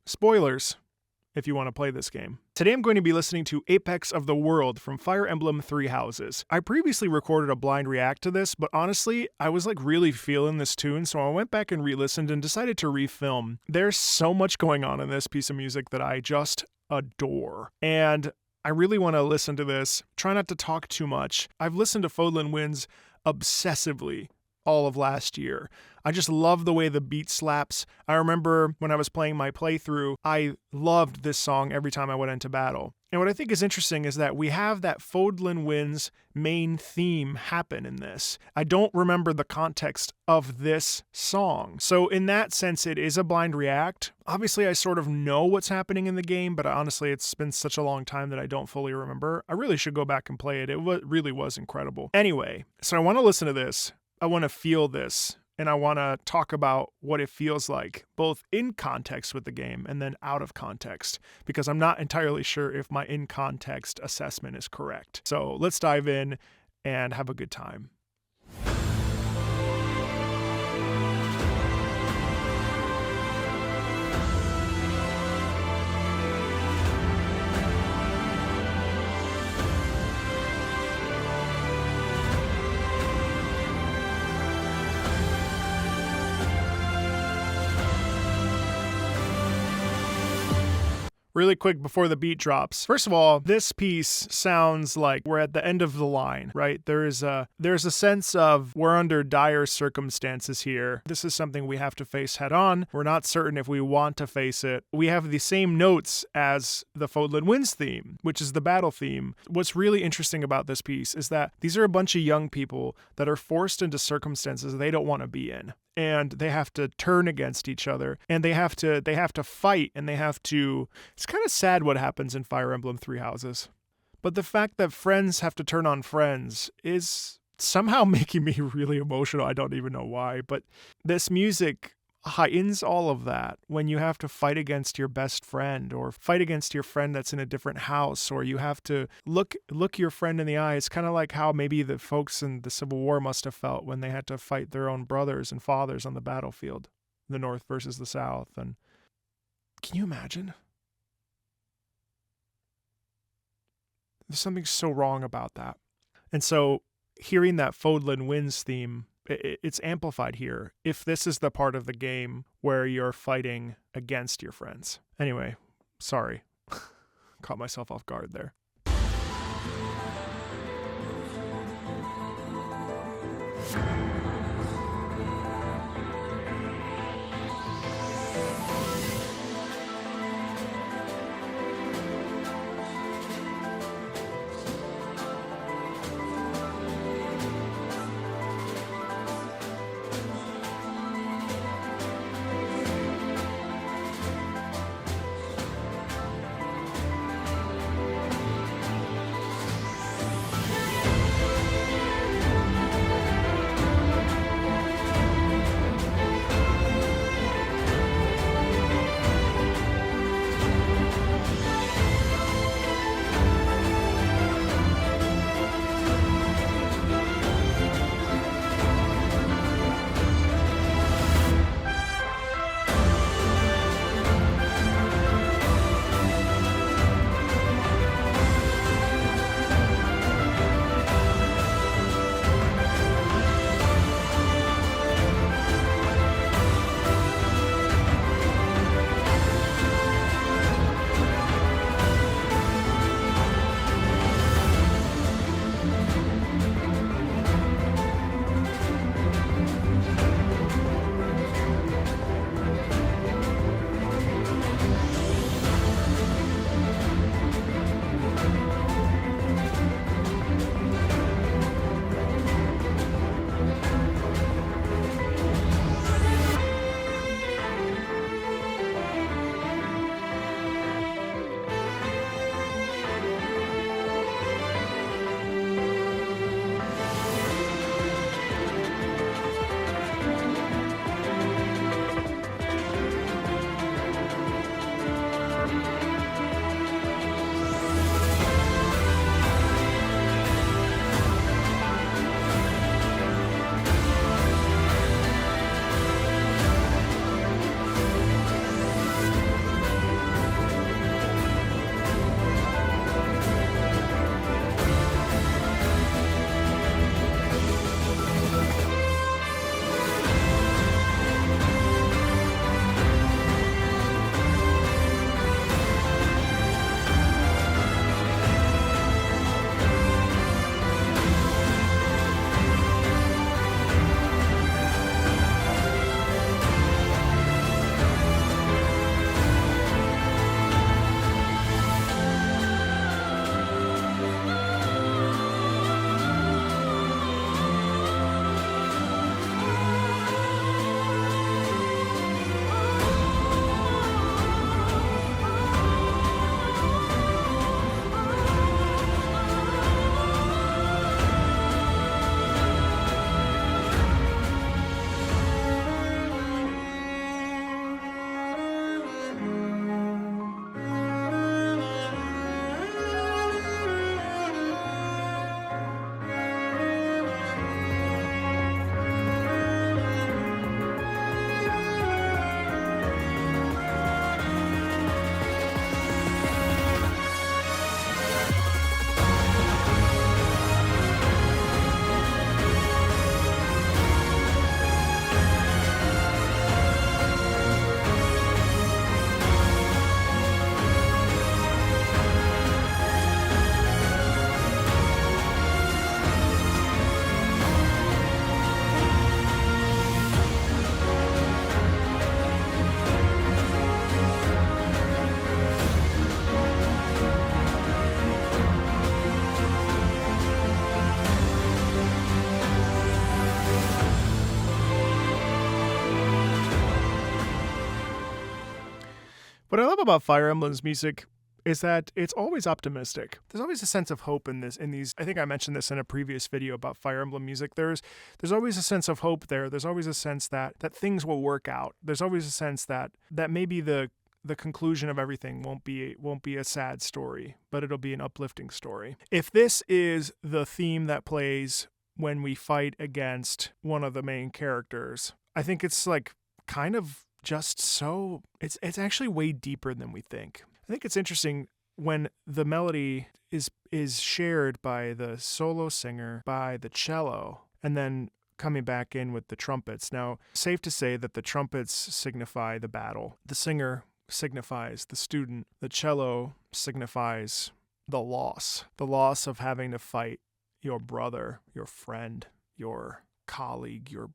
spoilers if you want to play this game. Today I'm going to be listening to Apex of the World from Fire Emblem Three Houses. I previously recorded a blind react to this, but honestly, I was like really feeling this tune, so I went back and re-listened and decided to refilm. There's so much going on in this piece of music that I just adore. And I really want to listen to this. Try not to talk too much. I've listened to Fodlan Winds obsessively all of last year. I just love the way the beat slaps. I remember when I was playing my playthrough, I loved this song every time I went into battle. And what I think is interesting is that we have that Fodlan Winds main theme happen in this. I don't remember the context of this song. So in that sense, it is a blind react. Obviously, I sort of know what's happening in the game, but honestly, it's been such a long time that I don't fully remember. I really should go back and play it. It really was incredible. Anyway, so I want to listen to this. I want to feel this, and I want to talk about what it feels like, both in context with the game and then out of context, because I'm not entirely sure if my in-context assessment is correct. So let's dive in and have a good time. Really quick before the beat drops. First of all, this piece sounds like we're at the end of the line, right? There's a sense of we're under dire circumstances here. This is something we have to face head on. We're not certain if we want to face it. We have the same notes as the Fodlan Winds theme, which is the battle theme. What's really interesting about this piece is that these are a bunch of young people that are forced into circumstances they don't want to be in. And they have to turn against each other, and they have to fight, and they have to... It's kind of sad what happens in Fire Emblem Three Houses. But the fact that friends have to turn on friends is somehow making me really emotional. I don't even know why, but this music heightens all of that when you have to fight against your best friend or fight against your friend that's in a different house, or you have to look your friend in the eye. It's kind of like how maybe the folks in the Civil War must have felt when they had to fight their own brothers and fathers on the battlefield, the North versus the South. And can you imagine? There's something so wrong about that. And so hearing that Fodlan Winds theme, it's amplified here if this is the part of the game where you're fighting against your friends. Anyway, sorry. Caught myself off guard there. What I love about Fire Emblem's music is that it's always optimistic. There's always a sense of hope in these. I think I mentioned this in a previous video about Fire Emblem music. There's always a sense of hope there. There's always a sense that things will work out. There's always a sense that maybe the conclusion of everything won't be a sad story, but it'll be an uplifting story. If this is the theme that plays when we fight against one of the main characters, I think it's like kind of just so it's actually way deeper than we think. I think it's interesting when the melody is shared by the solo singer, by the cello, and then coming back in with the trumpets. Now, safe to say that the trumpets signify the battle. The singer signifies the student. The cello signifies the loss of having to fight your brother, your friend, your colleague, your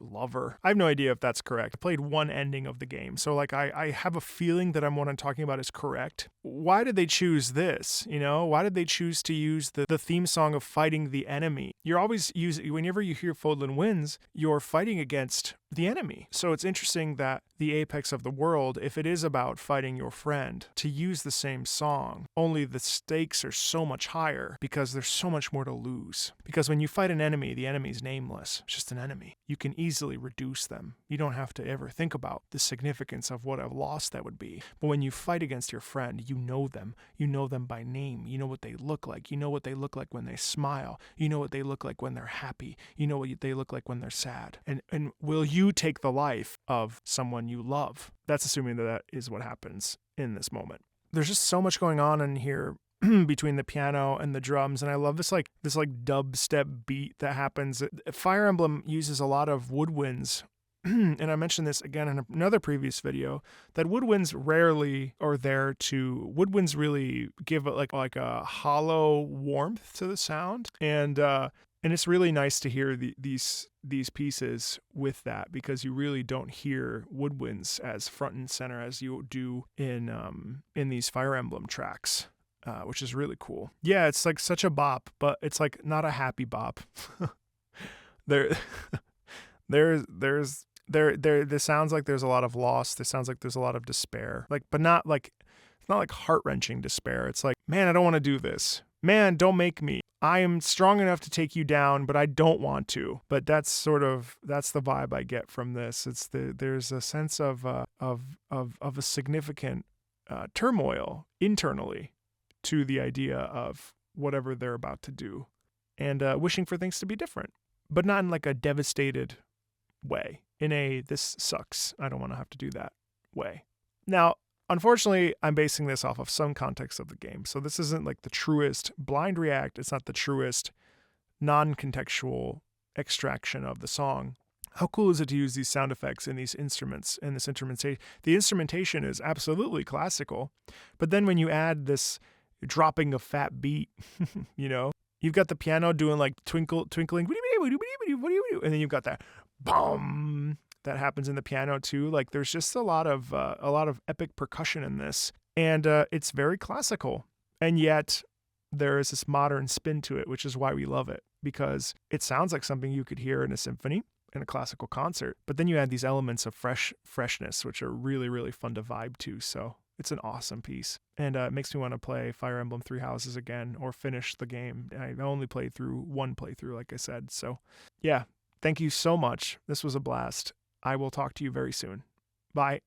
lover. I have no idea if that's correct. I played one ending of the game, so like I have a feeling that what I'm talking about is correct. Why did they choose this? Why did they choose to use the theme song of fighting the enemy? You're always whenever you hear Fodlan Winds, you're fighting against the enemy. So it's interesting that the apex of the world, if it is about fighting your friend, to use the same song, only the stakes are so much higher because there's so much more to lose. Because when you fight an enemy, the enemy's nameless. It's just an enemy. You can easily reduce them. You don't have to ever think about the significance of what a loss that would be. But when you fight against your friend, you know them. You know them by name. You know what they look like. You know what they look like when they smile. You know what they look like when they're happy. You know what they look like when they're sad. And will you take the life of someone you love? That's assuming that is what happens in this moment. There's just so much going on in here between the piano and the drums, and I love this dubstep beat that happens. Fire Emblem uses a lot of woodwinds, and I mentioned this again in another previous video, that woodwinds rarely are there to. Woodwinds really give it like a hollow warmth to the sound, and it's really nice to hear these pieces with that, because you really don't hear woodwinds as front and center as you do in these Fire Emblem tracks. Which is really cool. Yeah, it's like such a bop, but it's like not a happy bop. There sounds like there's a lot of loss. There sounds like there's a lot of despair. But not like, it's not like heart-wrenching despair. It's like, man, I don't want to do this. Man, don't make me. I am strong enough to take you down, but I don't want to. But that's the vibe I get from this. There's a sense of a significant turmoil internally to the idea of whatever they're about to do, and wishing for things to be different, but not in like a devastated way, in a this sucks, I don't want to have to do that way. Now, unfortunately, I'm basing this off of some context of the game, so this isn't like the truest blind react, it's not the truest non-contextual extraction of the song. How cool is it to use these sound effects in these instruments and this instrumentation? The instrumentation is absolutely classical, but then when you add this dropping a fat beat, you've got the piano doing like twinkling, and then you've got that boom that happens in the piano too. Like there's just a lot of epic percussion in this, and it's very classical, and yet there is this modern spin to it, which is why we love it, because it sounds like something you could hear in a symphony, in a classical concert, but then you add these elements of freshness, which are really, really fun to vibe to. So it's an awesome piece, and it makes me want to play Fire Emblem Three Houses again, or finish the game. I only played through one playthrough, like I said. So yeah, thank you so much. This was a blast. I will talk to you very soon. Bye.